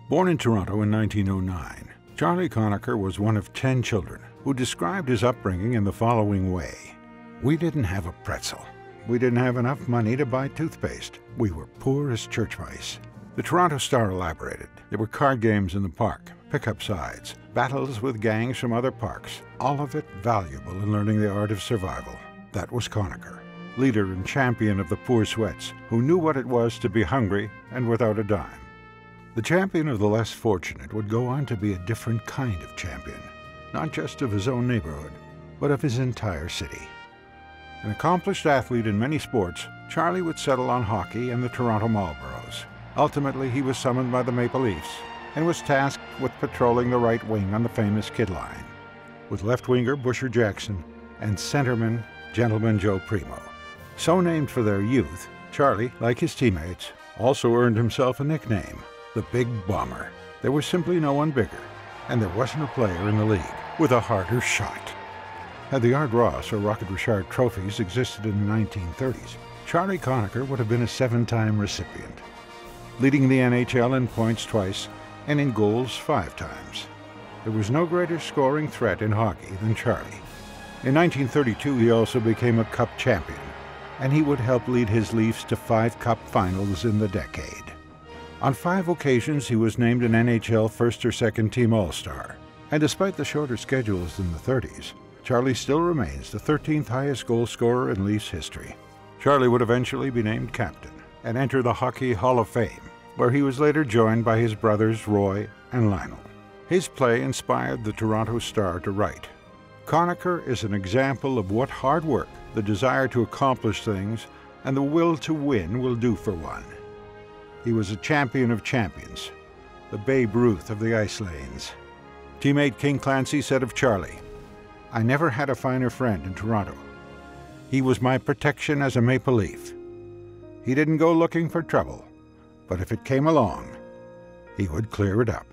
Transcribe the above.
Born in Toronto in 1909, Charlie Conacher was one of 10 children who described his upbringing in the following way. We didn't have a pretzel. We didn't have enough money to buy toothpaste. We were poor as church mice. The Toronto Star elaborated. There were card games in the park, pickup sides, battles with gangs from other parks, all of it valuable in learning the art of survival. That was Conacher, leader and champion of the poor sweats, who knew what it was to be hungry and without a dime. The champion of the less fortunate would go on to be a different kind of champion, not just of his own neighborhood, but of his entire city. An accomplished athlete in many sports, Charlie would settle on hockey and the Toronto Marlboros. Ultimately, he was summoned by the Maple Leafs and was tasked with patrolling the right wing on the famous Kid Line, with left-winger Busher Jackson and centerman Gentleman Joe Primo. So named for their youth, Charlie, like his teammates, also earned himself a nickname, the Big Bomber. There was simply no one bigger, and there wasn't a player in the league with a harder shot. Had the Art Ross or Rocket Richard trophies existed in the 1930s, Charlie Conacher would have been a 7-time recipient, leading the NHL in points twice and in goals 5 times. There was no greater scoring threat in hockey than Charlie. In 1932, he also became a Cup champion, and he would help lead his Leafs to 5 Cup finals in the decade. On 5 occasions, he was named an NHL first or second team All-Star. And despite the shorter schedules than the 30s, Charlie still remains the 13th highest goal scorer in Leafs history. Charlie would eventually be named captain and enter the Hockey Hall of Fame, where he was later joined by his brothers Roy and Lionel. His play inspired the Toronto Star to write, "Conacher is an example of what hard work, the desire to accomplish things, and the will to win will do for one. He was a champion of champions, the Babe Ruth of the ice lanes." Teammate King Clancy said of Charlie, "I never had a finer friend in Toronto. He was my protection as a Maple Leaf. He didn't go looking for trouble, but if it came along, he would clear it up."